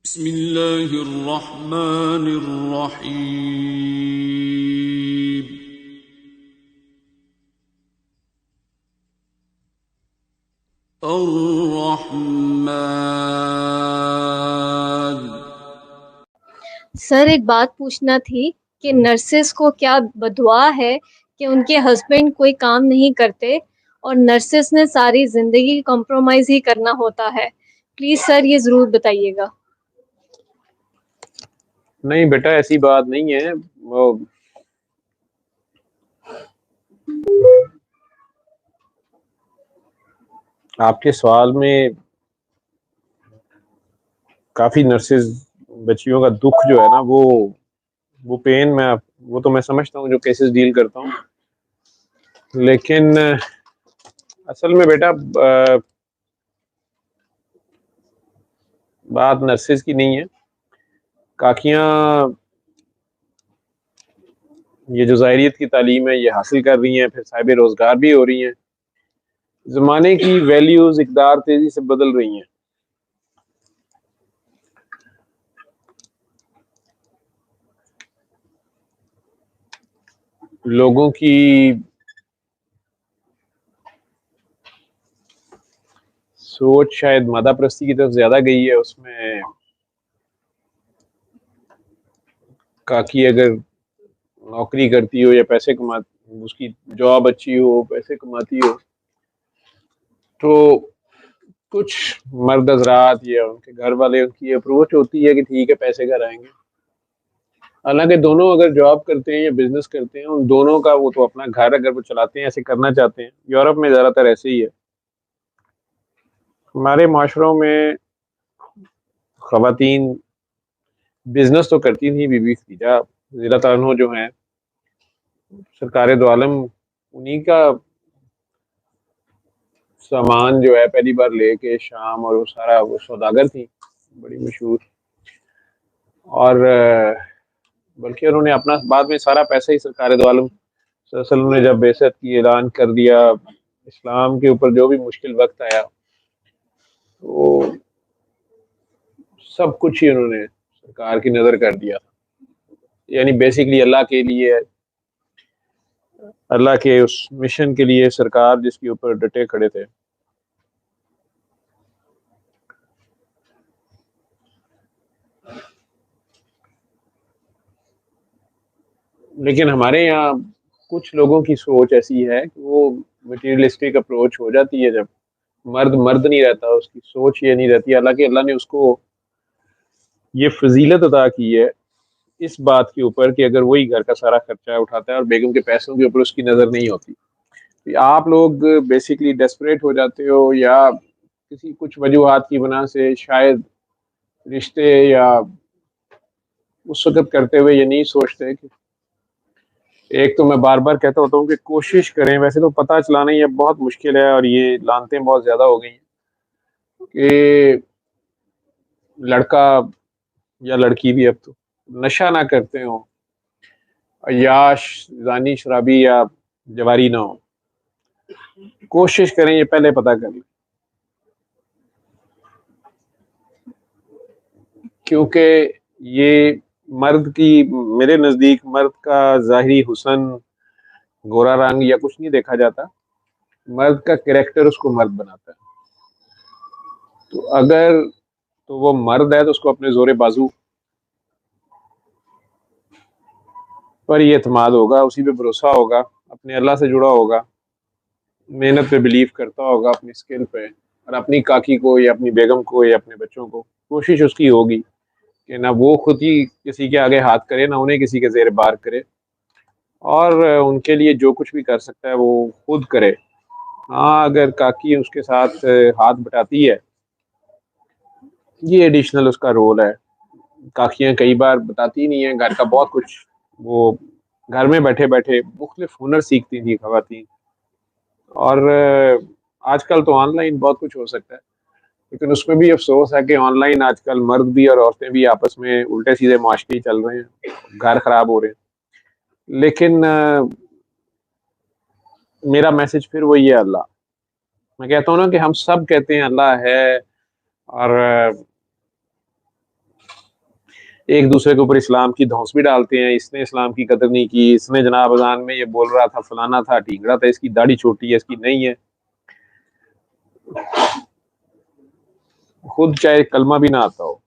बिस्मिल्लाहिर्रहमानिर्रहीम। अर्रहमान। सर, एक बात पूछना थी कि नर्सेस को क्या बददुआ है कि उनके हस्बैंड कोई काम नहीं करते और नर्सेस ने सारी जिंदगी कॉम्प्रोमाइज ही करना होता है। प्लीज सर, ये जरूर बताइएगा। नहीं बेटा, ऐसी बात नहीं है। वो आपके सवाल में काफी नर्सेज बच्चियों का दुख जो है ना, वो पेन वो तो मैं समझता हूँ जो केसेस डील करता हूँ। लेकिन असल में बेटा बात नर्सेज की नहीं है। काकियां ये जो ज़ाहिरियत की तालीम है ये हासिल कर रही हैं, फिर साहिब रोजगार भी हो रही हैं। ज़माने की वैल्यूज इकदार तेजी से बदल रही हैं। लोगों की सोच शायद मादा प्रस्ती की तरफ ज्यादा गई है। उसमें काकी अगर नौकरी करती हो या पैसे कमा, उसकी जॉब अच्छी हो, पैसे कमाती हो, तो कुछ मर्द हजरात या उनके घर वाले उनकी अप्रोच होती है कि ठीक है पैसे घर आएंगे। हालांकि दोनों अगर जॉब करते हैं या बिजनेस करते हैं, उन दोनों का वो तो अपना घर अगर वो चलाते हैं, ऐसे करना चाहते हैं। यूरोप में ज्यादातर ऐसे ही है। हमारे माशरों में खवातीन बिजनेस तो करती थी। बीबी खदीजा ज़िला तानो जो है सरकार दो आलम, उन्हीं का सामान जो है पहली बार लेके शाम, और वो सारा वो सौदागर थी बड़ी मशहूर। और बल्कि उन्होंने अपना बाद में सारा पैसा ही सरकार दो आलम ने जब बेसत की ऐलान कर दिया, इस्लाम के ऊपर जो भी मुश्किल वक्त आया, तो सब कुछ ही उन्होंने सरकार की नजर कर दिया। यानी बेसिकली अल्लाह के लिए, अल्लाह के उस मिशन के लिए सरकार जिसके ऊपर डटे खड़े थे। लेकिन हमारे यहाँ कुछ लोगों की सोच ऐसी है कि वो मटीरियलिस्टिक अप्रोच हो जाती है। जब मर्द मर्द नहीं रहता, उसकी सोच ये नहीं रहती। हालांकि अल्लाह ने उसको ये फजीलत अदा की है इस बात के ऊपर कि अगर वही घर का सारा खर्चा उठाता है और बेगम के पैसों के ऊपर उसकी नज़र नहीं होती, तो आप लोग बेसिकली डेस्परेट हो जाते हो, या किसी कुछ वजूहात की बना से शायद रिश्ते या उस वक्त करते हुए ये नहीं सोचते कि, एक तो मैं बार बार कहता होता हूँ कि कोशिश करें। वैसे तो पता चलाना ये बहुत मुश्किल है और ये लानतें बहुत ज़्यादा हो गई हैं कि लड़का या लड़की भी अब तो नशा ना करते हो, अय्याश जानी शराबी या जवारी ना हो। कोशिश करें ये पहले पता कर लें, क्योंकि ये मर्द की, मेरे नज़दीक मर्द का ज़ाहिरी हुस्न, गोरा रंग या कुछ नहीं देखा जाता। मर्द का कैरेक्टर उसको मर्द बनाता है। तो अगर तो वो मर्द है तो उसको अपने जोरे बाजू पर ही एतमाद होगा, उसी पे भरोसा होगा, अपने अल्लाह से जुड़ा होगा, मेहनत पे बिलीव करता होगा, अपनी स्किल पे। और अपनी काकी को या अपनी बेगम को या अपने बच्चों को कोशिश उसकी होगी कि ना वो खुद ही किसी के आगे हाथ करे, ना उन्हें किसी के जेर बार करे, और उनके लिए जो कुछ भी कर सकता है वो खुद करे। हाँ, अगर काकी उसके साथ हाथ बटाती है, ये एडिशनल उसका रोल है। काकियां कई बार बताती नहीं है घर का बहुत कुछ। वो घर में बैठे बैठे मुख्तलिफ हुनर सीखती थी खवातीन। और आजकल तो ऑनलाइन बहुत कुछ हो सकता है, लेकिन उसमें भी अफसोस है कि ऑनलाइन आजकल मर्द भी और औरतें भी आपस में उल्टे सीधे मुआशरे चल रहे हैं, घर खराब हो रहे हैं। लेकिन मेरा मैसेज फिर वही है, अल्लाह। मैं कहता हूँ ना कि हम सब कहते हैं अल्लाह है, और एक दूसरे के ऊपर इस्लाम की धौंस भी डालते हैं, इसने इस्लाम की कदर नहीं की, इसने जनाब अजान में ये बोल रहा था, फलाना था, ढींगड़ा था, इसकी दाढ़ी छोटी है, इसकी नहीं है, खुद चाहे कलमा भी ना आता हो।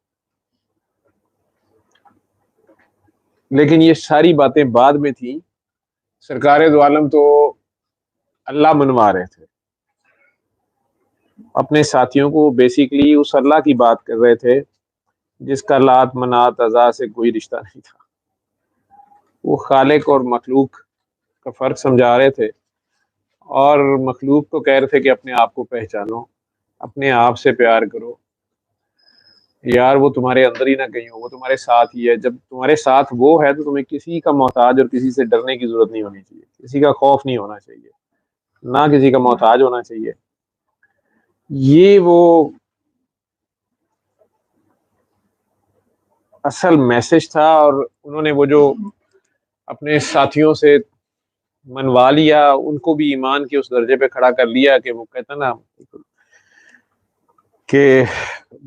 लेकिन ये सारी बातें बाद में थी। सरकार दो आलम तो अल्लाह मनवा रहे थे, अपने साथियों को बेसिकली उस अल्लाह की बात कर रहे थे जिसका लात मनात अज़ा से कोई रिश्ता नहीं था। वो खालिक और मखलूक का फ़र्क समझा रहे थे और मखलूक को कह रहे थे कि अपने आप को पहचानो, अपने आप से प्यार करो यार, वो तुम्हारे अंदर ही ना कहीं हो, वो तुम्हारे साथ ही है। जब तुम्हारे साथ वो है तो तुम्हें किसी का मोहताज और किसी से डरने की जरूरत नहीं होनी चाहिए, किसी का खौफ नहीं होना चाहिए, ना किसी का मोहताज होना चाहिए। ये वो असल मैसेज था। और उन्होंने वो जो अपने साथियों से मनवा लिया, उनको भी ईमान के उस दर्जे पे खड़ा कर लिया कि वो कहता ना कि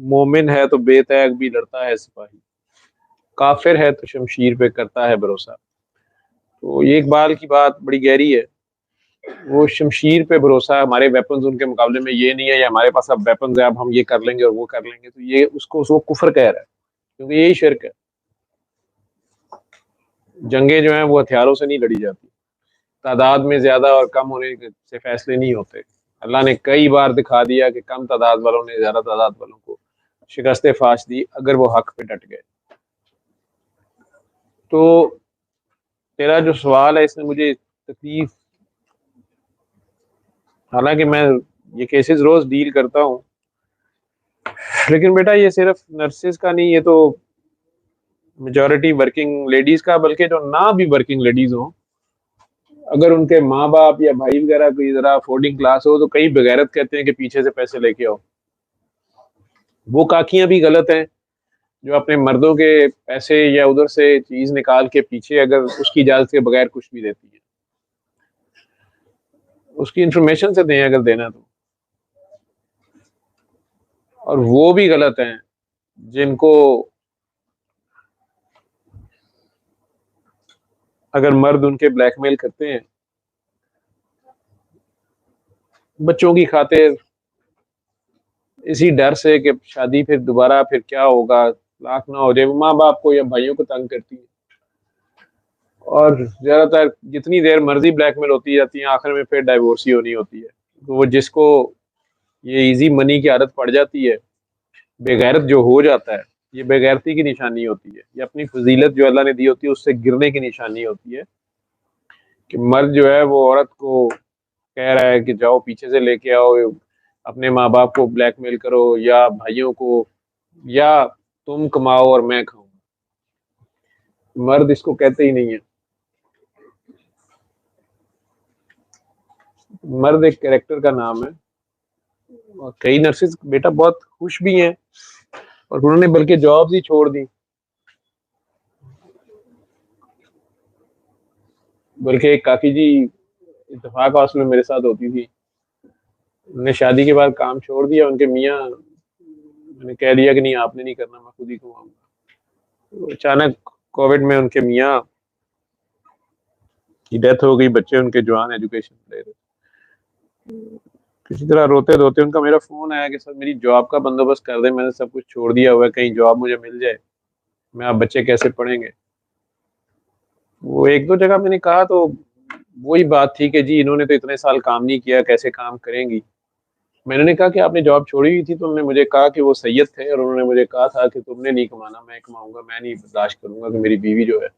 मोमिन है तो बेतैग भी लड़ता है सिपाही, काफिर है तो शमशीर पे करता है भरोसा। तो ये इकबाल की बात बड़ी गहरी है। वो शमशीर पे भरोसा, हमारे वेपन्स उनके मुकाबले में ये नहीं है, या हमारे पास अब वेपन्स है, अब हम ये कर लेंगे और वो कर लेंगे, तो ये उसको वो कुफर कह रहा है, क्योंकि यही शिर्क है। जंगें जो हैं वो हथियारों से नहीं लड़ी जाती, तादाद में ज्यादा और कम होने से फैसले नहीं होते। अल्लाह ने कई बार दिखा दिया कि कम तादाद वालों ने ज्यादा तादाद वालों को शिकस्त फाश दी अगर वो हक पे डट गए। तो तेरा जो सवाल है इसने मुझे तकलीफ, हालांकि मैं ये केसेस रोज डील करता हूँ, लेकिन बेटा ये सिर्फ नर्सेज का नहीं, ये तो मेजॉरिटी वर्किंग लेडीज का, बल्कि जो ना भी वर्किंग लेडीज हो, अगर उनके माँ बाप या भाई वगैरह कोई जरा अफोर्डिंग क्लास हो तो कई बेगैरत कहते हैं कि पीछे से पैसे लेके आओ। वो काकियां भी गलत हैं जो अपने मर्दों के पैसे या उधर से चीज निकाल के पीछे अगर उसकी इजाजत के बगैर कुछ भी देती है, उसकी इंफॉर्मेशन से दें अगर देना तो। और वो भी गलत हैं जिनको अगर मर्द उनके ब्लैकमेल करते हैं बच्चों की खातिर, इसी डर से कि शादी फिर दोबारा फिर क्या होगा, लाख ना हो जाए, वो माँ बाप को या भाइयों को तंग करती है। और ज्यादातर जितनी देर मर्जी ब्लैकमेल होती जाती है, आखिर में फिर डाइवोर्स ही होनी होती है। तो वो जिसको ये इजी मनी की आदत पड़ जाती है, बेगैरत जो हो जाता है, ये बेगैरती की निशानी होती है, ये अपनी फजीलत जो अल्लाह ने दी होती है उससे गिरने की निशानी होती है। कि मर्द जो है वो औरत को कह रहा है कि जाओ पीछे से लेके आओ, अपने माँ बाप को ब्लैकमेल करो या भाइयों को, या तुम कमाओ और मैं खाऊं। मर्द इसको कहते ही नहीं है। मर्द एक कैरेक्टर का नाम है। और कई नर्सेज बेटा बहुत खुश भी हैं और उन्होंने बल्कि जॉब्स ही छोड़ दी। बल्कि एक काकी जी इत्तेफाक हाउस में मेरे साथ होती थी, उन्होंने शादी के बाद काम छोड़ दिया, उनके मियाँ ने कह दिया कि नहीं आपने नहीं करना, मैं खुद ही कमाऊंगा। तो अचानक कोविड में उनके मियाँ की डेथ हो गई, बच्चे उनके जवान एजुकेशन ले रहे। किसी तरह रोते रोते उनका मेरा फोन आया कि सर मेरी जॉब का बंदोबस्त कर दे, मैंने सब कुछ छोड़ दिया हुआ है, कहीं जॉब मुझे मिल जाए, मैं आप बच्चे कैसे पढ़ेंगे। वो एक दो जगह मैंने कहा तो वही बात थी कि जी इन्होंने तो इतने साल काम नहीं किया, कैसे काम करेंगी। मैंने कहा कि आपने जॉब छोड़ी हुई थी तो उन्होंने मुझे कहा कि वो सैयद थे और उन्होंने मुझे कहा था कि तुमने नहीं कमाना, मैं कमाऊंगा, मैं नहीं बर्दाश्त करूंगा कि मेरी बीवी जो है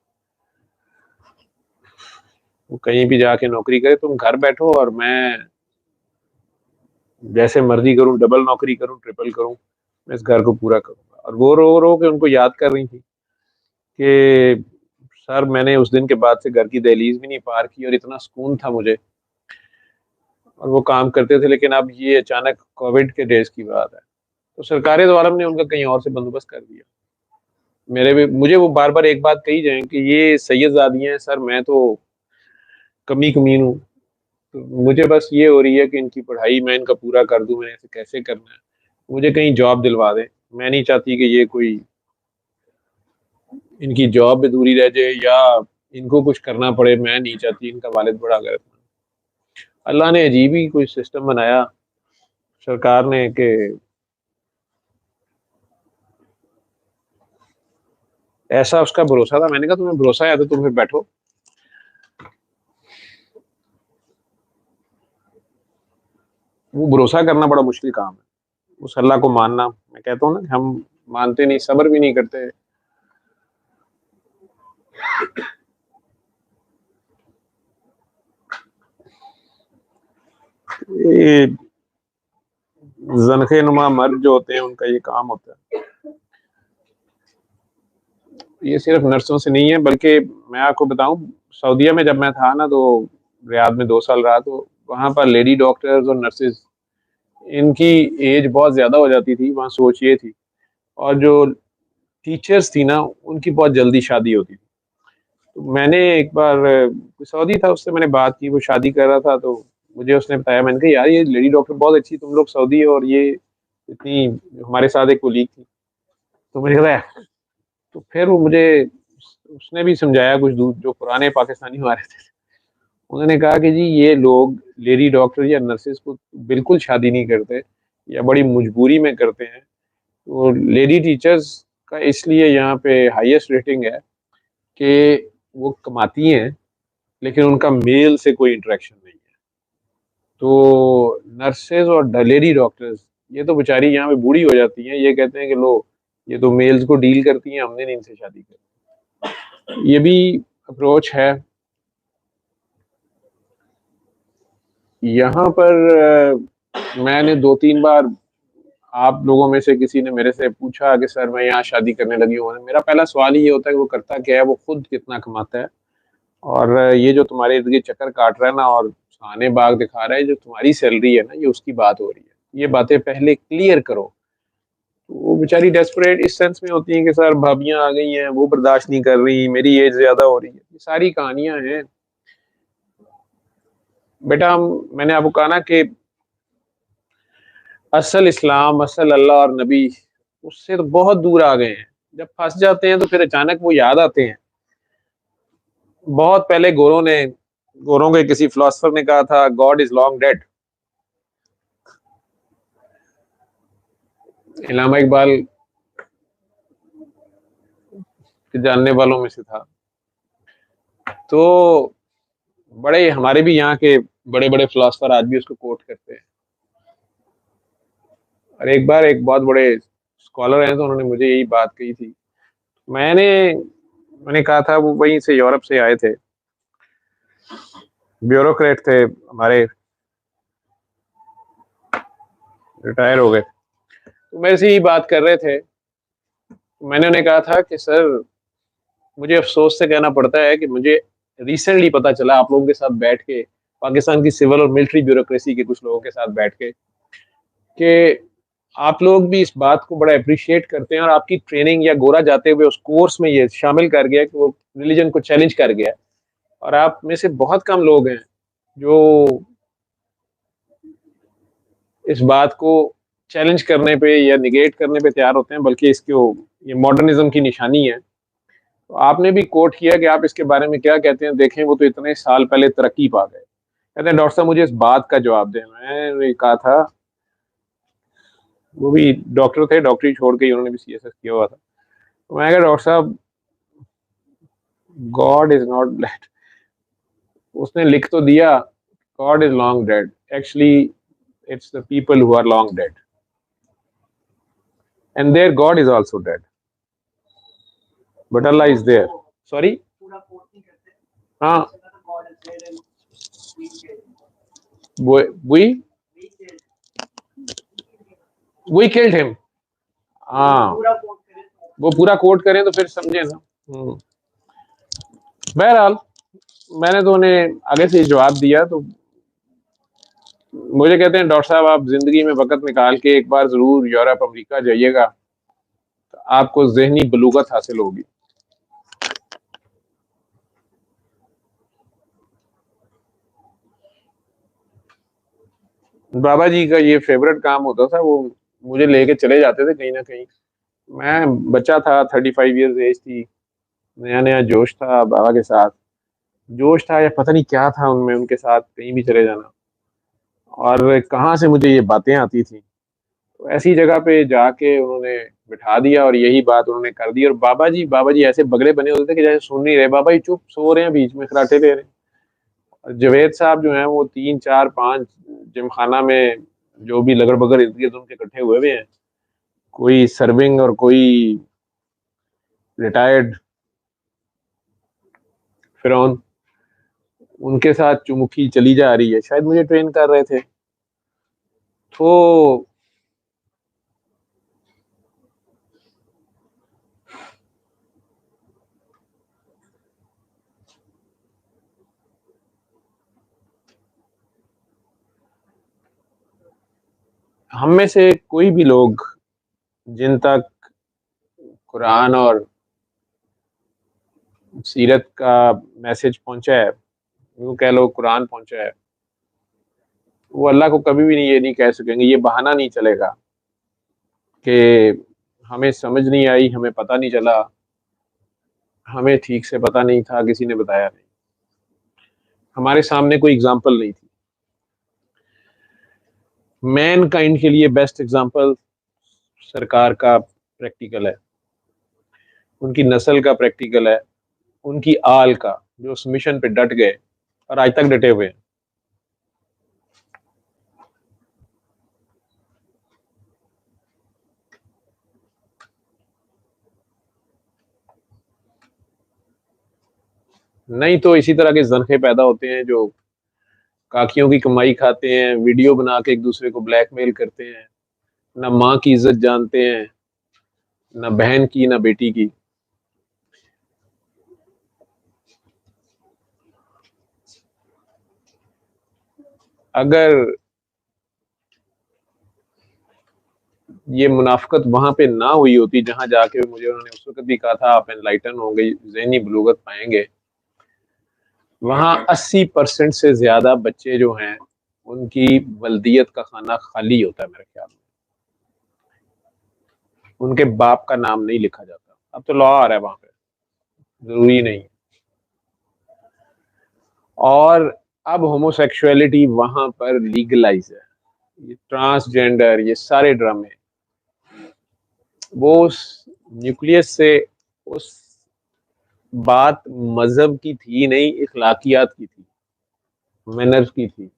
वो कहीं भी जाके नौकरी करे, तुम घर बैठो और मैं जैसे मर्जी करूं, डबल नौकरी करूं, ट्रिपल करूं, मैं इस घर को पूरा करूंगा। और वो रो रो के उनको याद कर रही थी कि सर मैंने उस दिन के बाद से घर की दहलीज भी नहीं पार की और इतना सुकून था मुझे, और वो काम करते थे। लेकिन अब ये अचानक कोविड के डेज की बात है तो सरकार दो आलम ने उनका कहीं और से बंदोबस्त कर दिया। मुझे वो बार बार एक बात कही जाए कि ये सैयदजादियाँ हैं सर, मैं तो कमी कमीन हूँ, तो मुझे बस ये हो रही है कि इनकी पढ़ाई मैं इनका पूरा कर दूं, मैंने इसे कैसे करना है, मुझे कहीं जॉब दिलवा दें। मैं नहीं चाहती कि ये कोई इनकी जॉब भी दूरी रह जाए या इनको कुछ करना पड़े, मैं नहीं चाहती इनका वालिद बड़ा गलत। अल्लाह ने अजीब ही कोई सिस्टम बनाया सरकार ने कि ऐसा उसका भरोसा था। मैंने कहा तुम्हें भरोसा है तो तुम फिर बैठो। वो भरोसा करना बड़ा मुश्किल काम है, उस अल्लाह को मानना। मैं कहता हूँ ना, हम मानते नहीं, सब्र भी नहीं करते। ये जनखे नुमा मर्द जो होते हैं उनका ये काम होता है। ये सिर्फ नर्सों से नहीं है, बल्कि मैं आपको बताऊं, सऊदीया में जब मैं था ना, तो रियाद में 2 साल रहा, तो वहाँ पर लेडी डॉक्टर्स और नर्सेज, इनकी एज बहुत ज़्यादा हो जाती थी। वहाँ सोच ये थी, और जो टीचर्स थी ना, उनकी बहुत जल्दी शादी होती थी। तो मैंने एक बार सऊदी था, उससे मैंने बात की, वो शादी कर रहा था, तो मुझे उसने बताया। मैंने कहा यार ये लेडी डॉक्टर बहुत अच्छी, तुम लोग सऊदी हो, और ये इतनी, हमारे साथ एक कोलीग थी, तो मुझे लगा। तो फिर वो मुझे, उसने भी समझाया कुछ दूर, जो पुराने पाकिस्तानी हमारे थे, उन्होंने कहा कि जी ये लोग लेडी डॉक्टर या नर्सेज को बिल्कुल शादी नहीं करते, या बड़ी मजबूरी में करते हैं। तो लेडी टीचर्स का इसलिए यहाँ पे हाईएस्ट रेटिंग है कि वो कमाती हैं, लेकिन उनका मेल से कोई इंटरेक्शन नहीं है। तो नर्सेज और लेडी डॉक्टर्स, ये तो बेचारी यहाँ पे बूढ़ी हो जाती हैं, ये कहते हैं कि लो, ये तो मेल्स को डील करती हैं, हमने नहीं इनसे शादी करनी। ये भी अप्रोच है यहाँ पर। मैंने 2-3 बार, आप लोगों में से किसी ने मेरे से पूछा कि सर मैं यहाँ शादी करने लगी हूँ, मेरा पहला सवाल ही ये होता है कि वो करता क्या है, वो खुद कितना कमाता है, और ये जो तुम्हारे इर्द गिर्द चक्कर काट रहा है ना और खाने बाग दिखा रहा है, जो तुम्हारी सैलरी है ना, ये उसकी बात हो रही है। ये बातें पहले क्लियर करो। तो वो बेचारी डेस्परेट इस सेंस में होती है कि सर भाभियां आ गई हैं, वो बर्दाश्त नहीं कर रही, मेरी एज ज्यादा हो रही है। ये सारी कहानियां हैं बेटा। मैंने आपको कहा ना कि असल इस्लाम, असल अल्लाह और नबी, उससे तो बहुत दूर आ गए हैं। जब फंस जाते हैं तो फिर अचानक वो याद आते हैं। बहुत पहले गोरों के किसी फिलोसफर ने कहा था, God is long dead. Allama Iqbal के जानने वालों में से था। तो बड़े हमारे भी यहाँ के बड़े बड़े फिलोसफर आज भी उसको कोट करते हैं। और एक बार एक बहुत बड़े स्कॉलर हैं, तो उन्होंने मुझे यही बात कही थी। मैंने मैंने कहा था, वो वहीं से यूरोप से आए थे, ब्यूरोक्रेट थे हमारे, रिटायर हो गए, तो मेरे से ही बात कर रहे थे। मैंने उन्हें कहा था कि सर, मुझे अफसोस से कहना पड़ता है कि मुझे रिसेंटली पता चला, आप लोगों के साथ बैठ के, पाकिस्तान की सिविल और मिलिट्री ब्यूरोक्रेसी के कुछ लोगों के साथ बैठ के, कि आप लोग भी इस बात को बड़ा अप्रिशिएट करते हैं, और आपकी ट्रेनिंग या गोरा जाते हुए उस कोर्स में ये शामिल कर गया कि वो रिलीजन को चैलेंज कर गया। और आप में से बहुत कम लोग हैं जो इस बात को चैलेंज करने पे या निगेट करने पे तैयार होते हैं, बल्कि इसको, ये मॉडर्निज्म की निशानी है। तो आपने भी कोट किया कि आप इसके बारे में क्या कहते हैं, देखें वो तो इतने साल पहले तरक्की पा गए। कहते हैं डॉक्टर साहब मुझे इस बात का जवाब दें। मैंने कहा था, वो भी डॉक्टर थे, डॉक्टरी छोड़ के उन्होंने भी सीएसएस किया हुआ था। तो मैं कहा डॉक्टर साहब, गॉड इज नॉट डेड। उसने लिख तो दिया, God is long dead, actually it's the people who are long dead, and their God is also dead, but Allah is there. Sorry, हाँ, वी वी किल्ड हिम। हाँ, वो पूरा coat करें तो फिर समझे ना। बहरहाल, मैंने तो उन्हें आगे से जवाब दिया। तो मुझे कहते हैं डॉक्टर साहब, आप जिंदगी में वक्त निकाल के एक बार जरूर यूरोप अमेरिका जाइएगा, तो आपको जहनी बलूगत हासिल होगी। बाबा जी का ये फेवरेट काम होता था, वो मुझे लेके चले जाते थे कहीं ना कहीं। मैं बच्चा था, 35 ईयर्स एज थी, नया नया जोश था बाबा के साथ, जोश था या पता नहीं क्या था उनमें, उनके साथ कहीं भी चले जाना। और कहाँ से मुझे ये बातें आती थी, तो ऐसी जगह पे जाके उन्होंने बिठा दिया और यही बात उन्होंने कर दी। और बाबा जी ऐसे बगड़े बने होते थे कि जैसे सुन नहीं रहे, बाबा जी चुप सो रहे हैं, बीच में खराटे ले रहे हैं। और जवेद साहब जो हैं वो 3 4 5 जिमखाना में जो भी लगड़ बगड़ इर्द गिर्द उनके इकट्ठे हुए हुए हैं, कोई सर्विंग और कोई रिटायर्ड फिरौन, उनके साथ चुमुखी चली जा रही है, शायद मुझे ट्रेन कर रहे थे। तो हम में से कोई भी लोग जिन तक कुरान और सीरत का मैसेज पहुंचा है, यूँ कह लो कुरान पहुंचा है, वो अल्लाह को कभी भी नहीं ये नहीं कह सकेंगे, ये बहाना नहीं चलेगा कि हमें समझ नहीं आई, हमें पता नहीं चला, हमें ठीक से पता नहीं था, किसी ने बताया नहीं, हमारे सामने कोई एग्जाम्पल नहीं थी। मैन काइंड के लिए बेस्ट एग्जाम्पल सरकार का प्रैक्टिकल है, उनकी नस्ल का प्रैक्टिकल है, उनकी आल का, जो उस मिशन पे डट गए और आज तक डटे हुए हैं। नहीं तो इसी तरह के जरखे पैदा होते हैं जो काकियों की कमाई खाते हैं, वीडियो बना के एक दूसरे को ब्लैकमेल करते हैं, ना माँ की इज्जत जानते हैं, ना बहन की, ना बेटी की। अगर ये मुनाफकत वहां पे ना हुई होती जहां जाके मुझे उन्होंने उस वक्त भी कहा था आप एनलाइटन हो गई, ज़हनी बलूगत पाएंगे, वहां 80% से ज्यादा बच्चे जो हैं उनकी बल्दियत का खाना खाली होता है मेरे ख्याल में, उनके बाप का नाम नहीं लिखा जाता। अब तो लॉ आ रहा है वहां पे, जरूरी नहीं। और अब होमोसेक्सुअलिटी वहां पर लीगलाइज है। ये ट्रांसजेंडर, ये सारे ड्रामे, वो उस न्यूक्लियस से, उस बात मजहब की थी नहीं, इखलाकियात की थी, मैनर्स की थी।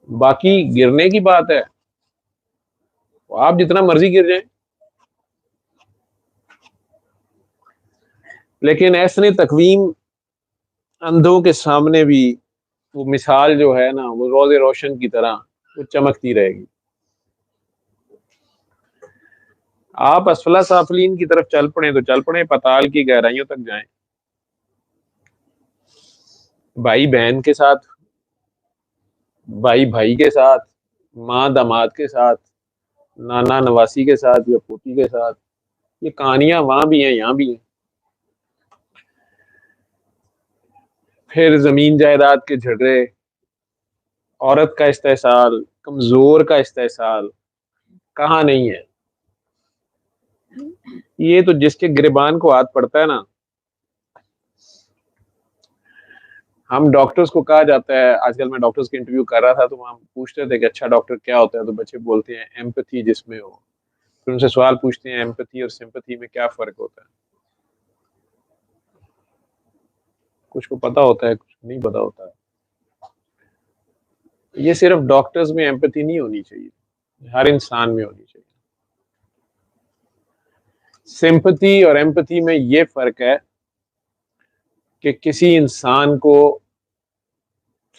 बाकी गिरने की बात है, तो आप जितना मर्जी गिर जाएं, लेकिन ऐसने तकवीम अंधों के सामने भी वो मिसाल जो है ना, वो रोज़े रोशन की तरह वो चमकती रहेगी। आप असफला साफलीन की तरफ चल पड़े तो चल पड़े, पताल की गहराइयों तक जाएं, भाई बहन के साथ, भाई भाई के साथ, माँ दामाद के साथ, नाना नवासी के साथ या पोती के साथ, ये कहानियां वहां भी हैं, यहाँ भी हैं। फिर जमीन जायदाद के झगड़े, औरत का इस्तेसाल, कमजोर का इस्तेसाल, कहाँ नहीं है। ये तो जिसके गिरबान को हाथ पड़ता है ना, हम डॉक्टर्स को कहा जाता है, आजकल मैं डॉक्टर्स के इंटरव्यू कर रहा था तो वहाँ पूछते थे कि अच्छा डॉक्टर क्या होता है, तो बच्चे बोलते हैं एम्पैथी जिसमें हो। फिर उनसे सवाल पूछते हैं एम्पैथी और सिंपैथी में क्या फर्क होता है, कुछ को पता होता है, कुछ नहीं पता होता है। ये सिर्फ डॉक्टर्स में एम्पैथी नहीं होनी चाहिए, हर इंसान में होनी चाहिए। सिंपैथी और एम्पैथी में ये फर्क है कि किसी इंसान को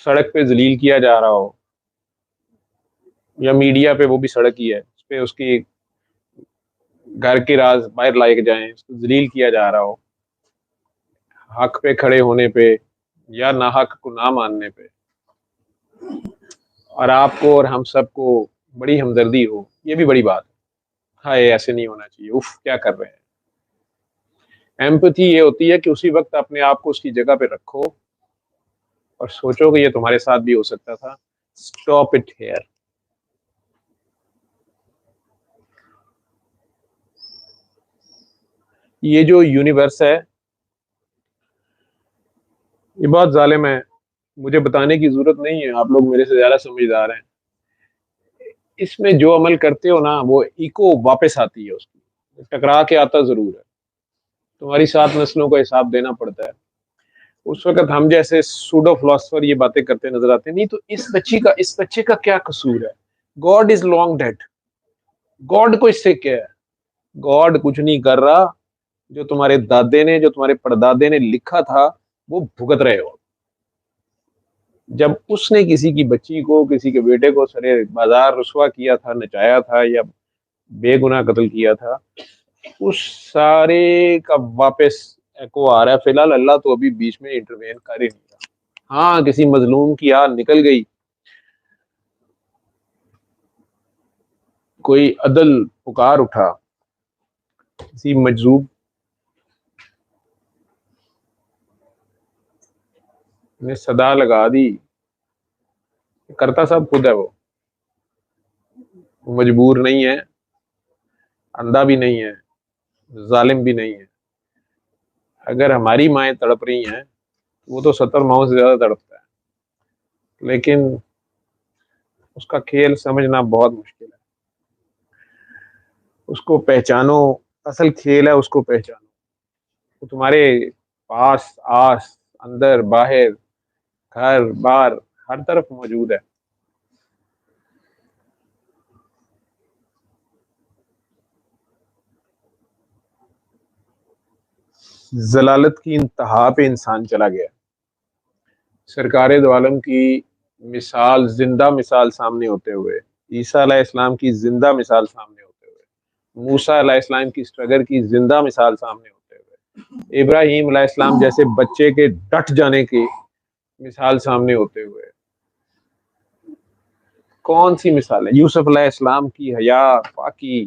सड़क पे जलील किया जा रहा हो, या मीडिया पे, वो भी सड़क ही है, उस पे उसकी घर के राज बाहर लाए जाएं, उसको जलील किया जा रहा हो, हक पे खड़े होने पे या ना हक को ना मानने पे, और आपको और हम सबको बड़ी हमदर्दी हो, ये भी बड़ी बात है। हाँ, ये ऐसे नहीं होना चाहिए, उफ क्या कर रहे हैं। एम्पैथी ये होती है कि उसी वक्त अपने आप को उसकी जगह पे रखो और सोचो कि ये तुम्हारे साथ भी हो सकता था, स्टॉप इट हेयर। ये जो यूनिवर्स है ये बहुत जालिम है, मुझे बताने की जरूरत नहीं है, आप लोग मेरे से ज्यादा समझदार हैं। इसमें जो अमल करते हो ना वो इको वापस आती है, उसकी टकरा के आता जरूर है। तुम्हारी 7 नस्लों का हिसाब देना पड़ता है। उस वक्त हम जैसे सूडो फिलोसफर ये बातें करते नजर आते हैं, नहीं तो इस बच्चे का क्या कसूर है, God is long dead, God को इससे क्या है, गॉड कुछ नहीं कर रहा। जो तुम्हारे दादे ने, जो तुम्हारे परदादे ने लिखा था वो भुगत रहे हो। जब उसने किसी की बच्ची को, किसी के बेटे को सरे बाजार रुसवा किया था, नचाया था या बेगुनाह कत्ल किया था, उस सारे का वापस एको आ रहा है। फिलहाल अल्लाह तो अभी बीच में इंटरवेन कर ही नहीं रहा। हाँ, किसी मजलूम की आह निकल गई, कोई अदल पुकार उठा, किसी मजलूम ने सदा लगा दी, करता सब खुद है वो मजबूर नहीं है, अंधा भी नहीं है, जालिम भी नहीं है। अगर हमारी माएँ तड़प रही हैं वो तो 70 माओं से ज्यादा तड़पता है, लेकिन उसका खेल समझना बहुत मुश्किल है। उसको पहचानो, असल खेल है उसको पहचानो। वो तुम्हारे पास, आस, अंदर, बाहर, घर बार, हर तरफ मौजूद है। जलालत की इंतहा पे इंसान चला गया। सरकार दो आलम की मिसाल, जिंदा मिसाल सामने होते हुए, ईसा अलैहिस्सलाम की जिंदा मिसाल सामने होते हुए, मूसा अलैहिस्सलाम की स्ट्रगल की जिंदा मिसाल सामने होते हुए, इब्राहीम अलैहिस्सलाम जैसे बच्चे के डट जाने की मिसाल सामने होते हुए, कौन सी मिसाल है? यूसुफ अलैहिस्सलाम की हया, पाकी,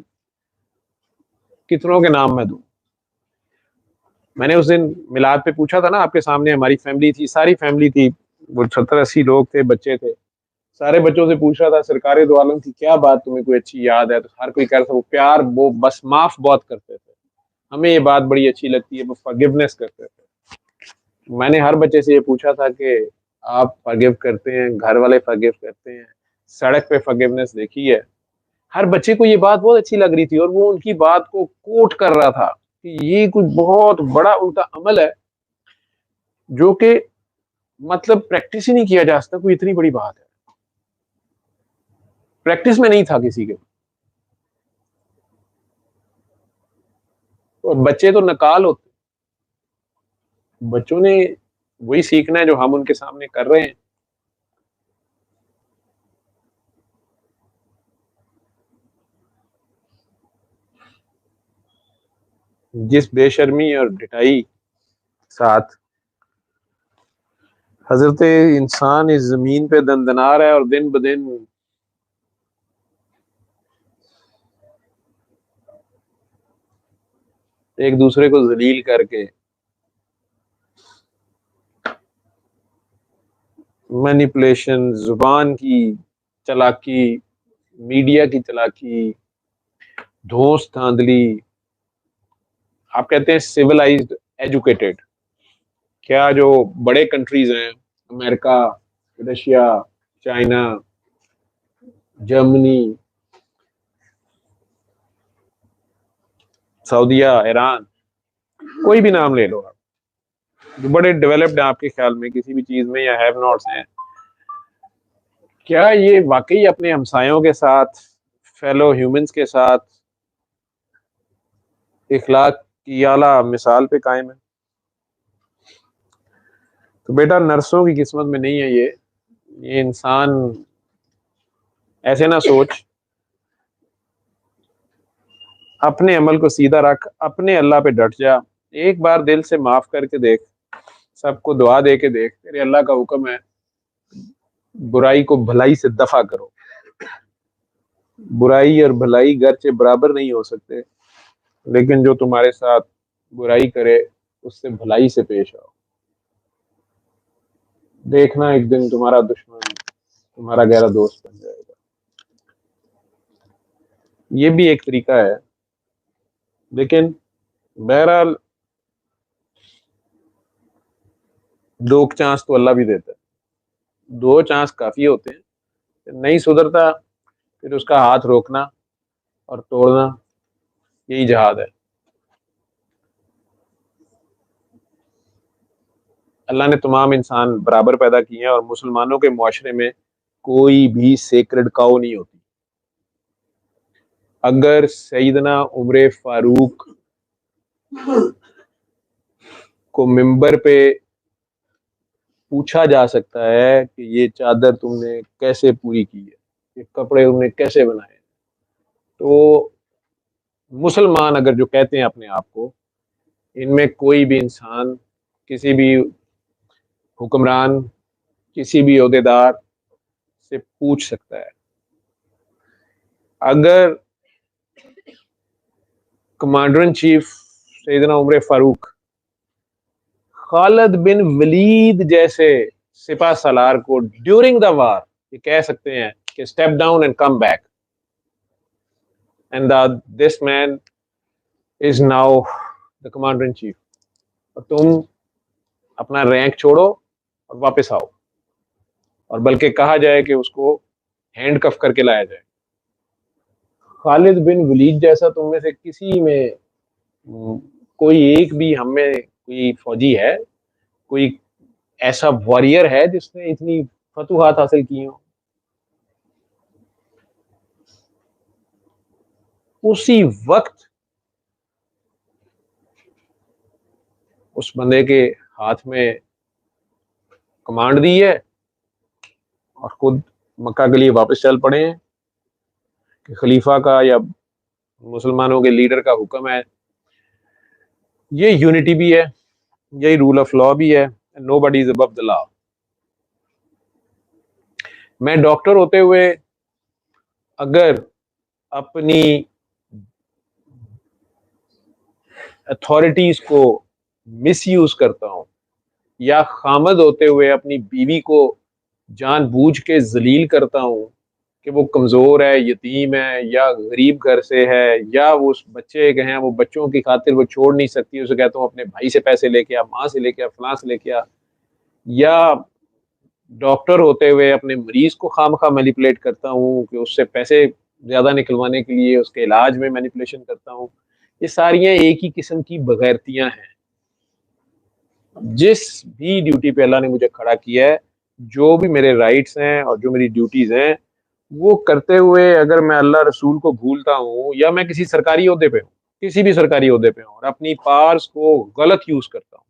कितनों के नाम मैं दूं? मैंने उस दिन मिलाद पे पूछा था ना आपके सामने, हमारी फैमिली थी, सारी फैमिली थी, वो 70-80 लोग थे, बच्चे थे। सारे बच्चों से पूछ रहा था सरकारे दो आलम की क्या बात तुम्हें कोई अच्छी याद है, तो हर कोई कह रहा था वो प्यार, वो बस माफ बहुत करते थे, हमें ये बात बड़ी अच्छी लगती है, वो फॉरगिवनेस करते थे। मैंने हर बच्चे से ये पूछा था कि आप फॉरगिव करते हैं, घर वाले फॉरगिव करते हैं, सड़क पे फॉरगिवनेस देखी है? हर बच्चे को ये बात बहुत अच्छी लग रही थी और वो उनकी बात को कोट कर रहा था कि ये कुछ बहुत बड़ा उनका अमल है जो कि मतलब प्रैक्टिस ही नहीं किया जा सकता, कोई इतनी बड़ी बात है, प्रैक्टिस में नहीं था किसी के। और बच्चे तो नकाल होते, बच्चों ने वही सीखना है जो हम उनके सामने कर रहे हैं। जिस बेशर्मी और ढिठाई साथ हजरत इंसान इस जमीन पे दंदना रहा है और दिन ब दिन एक दूसरे को जलील करके, मैनिपुलेशन, जुबान की चालाकी, मीडिया की चालाकी, धौंस धांधली, आप कहते हैं सिविलाइज्ड, एजुकेटेड, क्या जो बड़े कंट्रीज हैं, अमेरिका, रशिया, चाइना, जर्मनी, सऊदिया, ईरान, कोई भी नाम ले लो आप, जो बड़े डेवलप्ड हैं आपके ख्याल में किसी भी चीज में या हैव नॉट्स हैं, क्या ये वाकई अपने हमसायों के साथ, फेलो ह्यूमंस के साथ इखलाक की आला मिसाल पे कायम है? तो बेटा नर्सों की किस्मत में नहीं है ये इंसान ऐसे ना सोच, अपने अमल को सीधा रख, अपने अल्लाह पे डट जा, एक बार दिल से माफ करके देख, सबको दुआ दे के देख, तेरे अल्लाह का हुक्म है बुराई को भलाई से दफा करो। बुराई और भलाई गर्चे बराबर नहीं हो सकते, लेकिन जो तुम्हारे साथ बुराई करे उससे भलाई से पेश आओ। देखना एक दिन तुम्हारा दुश्मन तुम्हारा गहरा दोस्त बन जाएगा। ये भी एक तरीका है, लेकिन बहरहाल 2 चांस तो अल्लाह भी देता है, 2 चांस काफ़ी होते हैं। नहीं सुधरता फिर उसका हाथ रोकना और तोड़ना, यही जहाद है। अल्लाह ने तमाम इंसान बराबर पैदा किए हैं और मुसलमानों के मुआशरे में कोई भी सेक्रेड काऊ नहीं होती। अगर सईदना उमर फारूक को मिंबर पे पूछा जा सकता है कि ये चादर तुमने कैसे पूरी की है, ये कपड़े तुमने कैसे बनाए, तो मुसलमान अगर जो कहते हैं अपने आप को, इनमें कोई भी इंसान किसी भी हुक्मरान, किसी भी ओहदेदार से पूछ सकता है। अगर कमांडर इन चीफ सैयदना उमर फारूक खालिद बिन वलीद जैसे सिपा सलार को ड्यूरिंग द वार ये कह सकते हैं कि step down and come back, and this man is now the commander in chief, और तुम अपना रैंक छोड़ो और वापस आओ, और बल्कि कहा जाए कि उसको हैंडकफ करके लाया जाए। खालिद बिन वलीद जैसा तुम में से किसी में कोई एक भी हम में कोई फौजी है, कोई ऐसा वॉरियर है जिसने इतनी फतूहात हासिल की हो? उसी वक्त उस बंदे के हाथ में कमांड दी है और खुद मक्का के लिए वापस चल पड़े हैं कि खलीफा का या मुसलमानों के लीडर का हुक्म है। ये यूनिटी भी है, यही रूल ऑफ लॉ भी है, nobody is above the law. मैं डॉक्टर होते हुए अगर अपनी अथॉरिटीज को मिसयूज करता हूं, या खामद होते हुए अपनी बीवी को जानबूझ के जलील करता हूं कि वो कमजोर है, यतीम है, या गरीब घर से है, या वो उस बच्चे के हैं, वो बच्चों की खातिर वो छोड़ नहीं सकती, उसे कहता हूँ अपने भाई से पैसे लेके आ, माँ से लेके आ, फलां से लेके आ, या डॉक्टर होते हुए अपने मरीज को खामखा मैनिपुलेट करता हूँ कि उससे पैसे ज्यादा निकलवाने के लिए उसके इलाज में मैनिपुलेशन करता हूँ, ये सारियां एक ही किस्म की बगैरतियां हैं। जिस भी ड्यूटी पे अल्लाह ने मुझे खड़ा किया है, जो भी मेरे राइट्स हैं और जो मेरी ड्यूटीज हैं, वो करते हुए अगर मैं अल्लाह रसूल को भूलता हूँ, या मैं किसी सरकारी ओहदे पे हूँ, किसी भी सरकारी ओहदे पे हूँ और अपनी पावर्स को गलत यूज करता हूँ,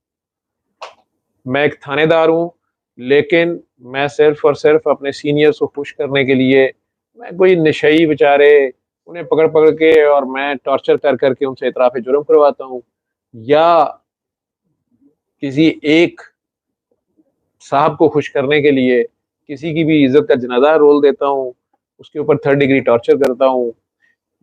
मैं एक थानेदार हूँ, लेकिन मैं सिर्फ और सिर्फ अपने सीनियर्स को खुश करने के लिए मैं कोई नशई बेचारे उन्हें पकड़ पकड़ के और मैं टॉर्चर कर करके उनसे इतराफ़ जुर्म करवाता हूँ, या किसी एक साहब को खुश करने के लिए किसी की भी इज्जत का जनाजा रोल देता हूँ, उसके ऊपर 3rd डिग्री टॉर्चर करता हूँ,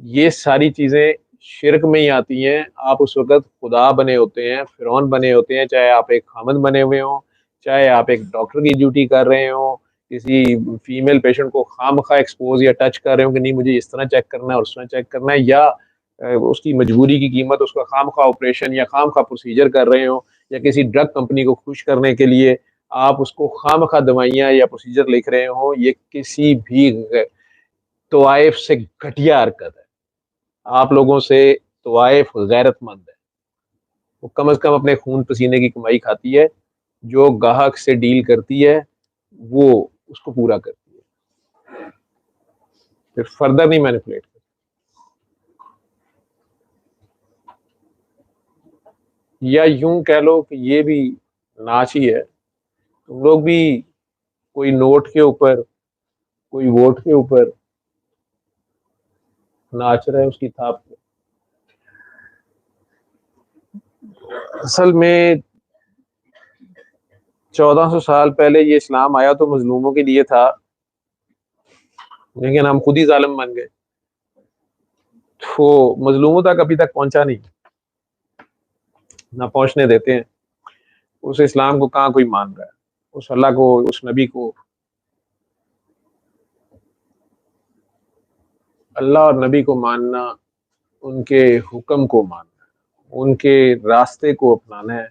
ये सारी चीज़ें शिरक में ही आती हैं। आप उस वक़्त खुदा बने होते हैं, फ़िरौन बने होते हैं, चाहे आप एक खामद बने हुए हों, चाहे आप एक डॉक्टर की ड्यूटी कर रहे हों, किसी फीमेल पेशेंट को खामखा एक्सपोज़ या टच कर रहे हो कि नहीं मुझे इस तरह चेक करना है और उस तरह चेक करना है, या उसकी मजबूरी की कीमत उसका खामखा ऑपरेशन या खामखा प्रोसीजर कर रहे हो, या किसी ड्रग कंपनी को खुश करने के लिए आप उसको खामखा दवाइयाँ या प्रोसीजर लिख रहे हो, ये किसी भी तवाइफ से घटिया हरकत है। आप लोगों से तवाइफ गैरतमंद है, वो कम से कम अपने खून पसीने की कमाई खाती है, जो गाहक से डील करती है वो उसको पूरा करती है, फिर फर्दर नहीं मैनिपुलेट करती। या यूं कह लो कि ये भी नाच ही है, तुम लोग भी कोई नोट के ऊपर, कोई वोट के ऊपर नाच रहे हैं उसकी थाप पे। असल में 1400 साल पहले ये इस्लाम आया तो मजलूमों के लिए था, लेकिन हम खुद ही जालिम बन गए, तो मजलूमों तक अभी तक पहुंचा नहीं, ना पहुंचने देते हैं। उस इस्लाम को कहाँ कोई मान रहा है, उस अल्लाह को, उस नबी को। अल्लाह और नबी को मानना, उनके हुक्म को मानना, उनके रास्ते को अपनाना है,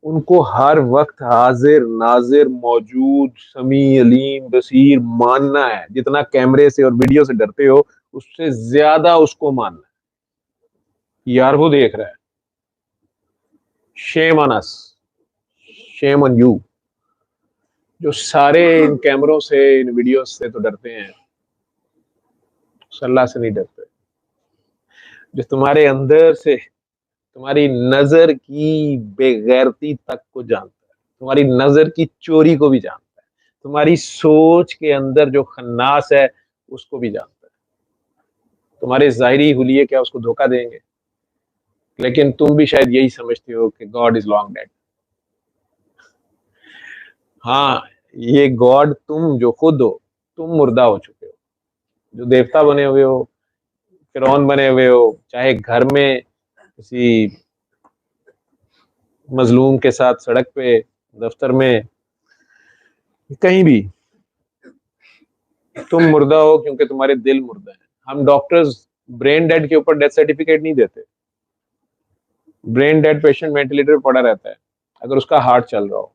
उनको हर वक्त हाजिर नाजिर मौजूद समी अलीम बसीर मानना है। जितना कैमरे से और वीडियो से डरते हो उससे ज्यादा उसको मानना है। यार वो देख रहा है, shame on us, shame on you. जो सारे इन कैमरों से इन वीडियो से तो डरते हैं, अल्लाह से नहीं डरते। जो तुम्हारे अंदर से तुम्हारी नजर की बेगैरती तक को जानता है, तुम्हारी नजर की चोरी को भी जानता है, तुम्हारी सोच के अंदर जो खन्नास है उसको भी जानता है। तुम्हारे जाहिरी हुलिये क्या उसको धोखा देंगे? लेकिन तुम भी शायद यही समझते हो कि गॉड इज लॉन्ग डेड। हाँ, ये गॉड तुम जो खुद हो, तुम मुर्दा हो चुके हो। जो देवता बने हुए हो, फिरौन बने हुए हो, चाहे घर में किसी मजलूम के साथ सड़क पे, दफ्तर में, कहीं भी, तुम मुर्दा हो क्योंकि तुम्हारे दिल मुर्दा है। हम डॉक्टर्स ब्रेन डेड के ऊपर डेथ सर्टिफिकेट नहीं देते। ब्रेन डेड पेशेंट वेंटिलेटर पर पड़ा रहता है अगर उसका हार्ट चल रहा हो,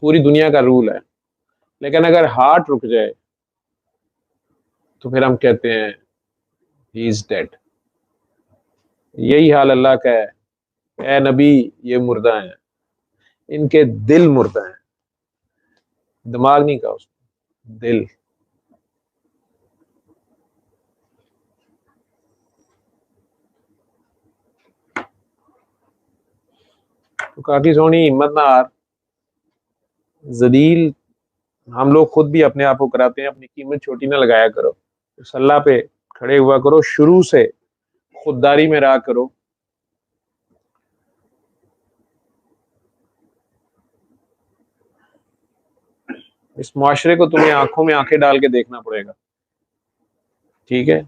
पूरी दुनिया का रूल है। लेकिन अगर हार्ट रुक जाए तो फिर हम कहते हैं ही इज डेड। यही हाल अल्लाह का है। ए नबी, ये मुर्दा हैं, इनके दिल मुर्दा हैं। दिमाग नहीं कहा उसने, दिल। तो काफी सोनी हिम्मत ना हार, जलील हम लोग खुद भी अपने आप को कराते हैं। अपनी कीमत छोटी ना लगाया करो, इस अल्लाह पे खड़े हुआ करो, शुरू से खुददारी में रहा करो। इस मुआशरे को तुम्हें आंखों में आंखें डाल के देखना पड़ेगा, ठीक है?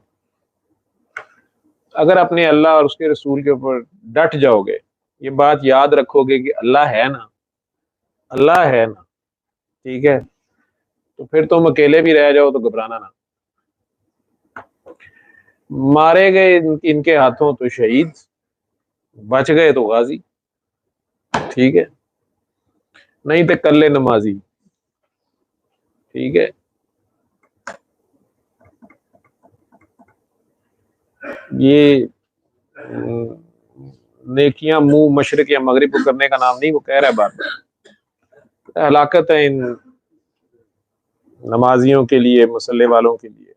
अगर अपने अल्लाह और उसके रसूल के ऊपर डट जाओगे, ये बात याद रखोगे कि अल्लाह है ना, अल्लाह है ना, ठीक है, तो फिर तुम अकेले भी रह जाओ तो घबराना ना। मारे गए इनके हाथों तो शहीद, बच गए तो गाजी, ठीक है, नहीं तो कल्ले नमाजी, ठीक है। ये नेकियां मुंह मशरिक या मगरिब को करने का नाम नहीं, वो कह रहा है बात। हलाकत है इन नमाजियों के लिए, मुसल्ले वालों के लिए,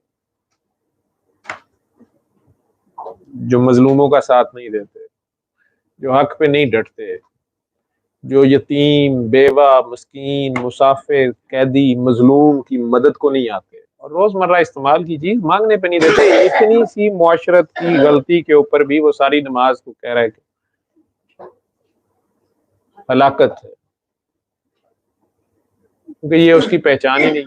जो मजलूमों का साथ नहीं देते, जो हक पे नहीं डटते, जो यतीम, बेवा, मस्कीन, मुसाफिर, कैदी, मजलूम की मदद को नहीं आते और रोजमर्रा इस्तेमाल की चीज मांगने पे नहीं देते। इतनी सी मुआशरत की गलती के ऊपर भी वो सारी नमाज को कह रहा है कि हलाकत है, क्योंकि ये उसकी पहचान ही नहीं।